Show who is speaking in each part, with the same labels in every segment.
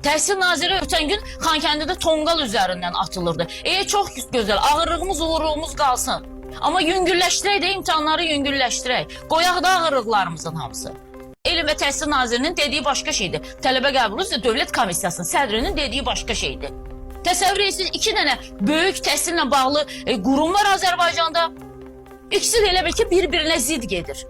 Speaker 1: Təhsil Naziri ötən gün Xankəndidə tonqal üzərindən atılırdı. Çox gözəl, ağırlığımız, uğurluğumuz qalsın. Amma yüngülləşdirək də imtahanları yüngülləşdirək. Qoyaq da ağırlıqlarımızın hamısı. Elm və Təhsil Nazirinin dediyi başqa şeydir. Tələbə qəbulu üzrə Dövlət Komissiyasının sədrinin dediyi başqa şeydir. Təsəvvür edirsiniz, 2 dənə böyük təhsillə bağlı qurum var Azərbaycanda. İkisi də elə bil ki, bir-birinə zid gedir.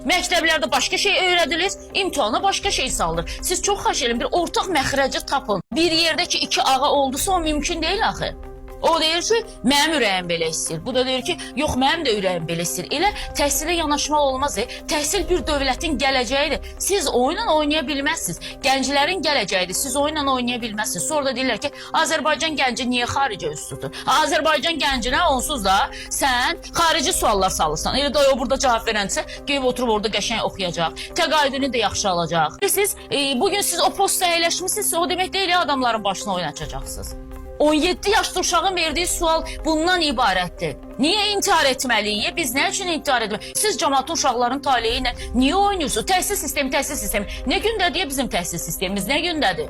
Speaker 1: Məktəblərdə başqa şey öyrədilir, imtihana başqa şey salınır. Siz çox xahiş edin, bir ortaq məxrəci tapın. Bir yerdə ki, 2 ağa oldusa o mümkün deyil axı. O deyir ki, mənim ürəyim belə istəyir. Bu da deyir ki, yox, mənim də ürəyim belə istəyir. Elə təhsilə yanaşmaq olmaz. Təhsil bir dövlətin gələcəyidir. Siz oyunla oynaya bilməzsiniz. Gənclərin gələcəyidir. Siz oyunla oynaya bilməzsiniz. Sonra da deyirlər ki, Azərbaycan gənci niyə xaricə üst tutur? Azərbaycan gəncinə onsuz da sən xarici suallar salırsan. Elə də o burada cavab verənsə, qeyb oturub orada qəşəng oxuyacaq. Təqaüdünü də yaxşı alacaq. Bugün siz o postda əyləşmişsiniz, o demək deyil ya, adamların başına oynatacaqsınız. 17 yaşlı uşağın verdiyi sual bundan ibarətdir. Niyə intihar etməliyik? Biz nə üçün intihar etməliyik? Siz cəmaatın uşaqların taleyi ilə niyə oynuyorsunuz? Təhsil sistemi, təhsil sistemi. Nə gündədir bizim təhsil sistemimiz? Nə gündədir?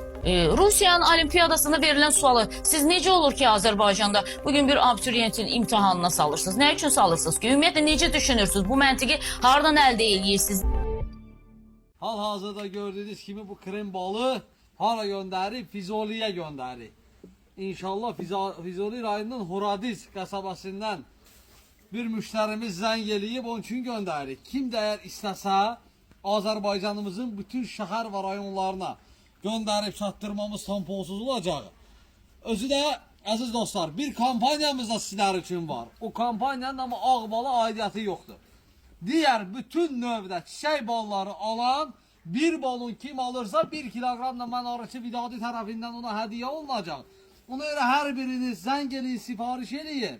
Speaker 1: Rusiyanın olimpiyadasında verilən sualı siz necə olur ki, Azərbaycanda bugün bir abituriyentin imtahanına salırsınız? Nə üçün salırsınız ki? Ümumiyyətlə necə düşünürsünüz? Bu məntiqi hardan əldə edirsiniz?
Speaker 2: Hal-hazırda gördüyünüz kimi bu krem balı hara göndərir? Füzuliyə göndərir. İnşallah Füzuli rayonunun Horadiz qəsabəsindən bir müştərimiz zəng eləyib, onun üçün göndəririk. Kim də əgər istəsə, Azərbaycanımızın bütün şəhər və rayonlarına göndərib çatdırmamız tamponsuz olacaq. Özü də, əziz dostlar, bir kampaniyamız da sizlər üçün var. O kampaniyanın ama ağbala aidiyyəti yoxdur. Digər bütün növdə çiçək balları alan, bir balon kim alırsa 1 kiloqram da Mənarəçi Vidadi tərəfindən ona hədiyyə olunacaq. Ona görə hər biriniz zəng eləyin, sifariş eləyin.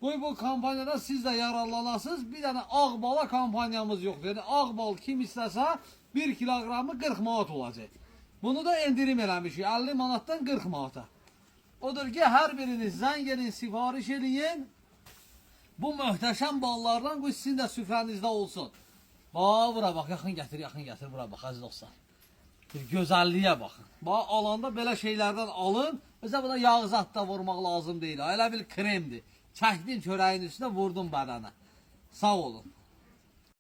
Speaker 2: Qoy bu kampaniyada siz də yararlanasınız. Bir dənə ağ bala kampaniyamız yoxdur. Yəni ağ bal kim istəsə 1 kiloqramı 40 manat olacaq. Bunu da endirim eləmişik 50 manatdan 40 manata. Odur ki, hər biriniz zəng eləyin, sifariş eləyin. Bu möhtəşəm ballardan qoy sizin də süfrənizdə olsun. Bax, bura bax, yaxın gətir, bura bax, əziz dostlar. Bir gözəlliyə baxın. Bax, alanda belə şeylərdən alın. Özə buna yağ zat da vurmaq lazım deyil. Elə bil kremdir. Çəkdin çörəyin üstünə, vurdun bədənə. Sağ olun.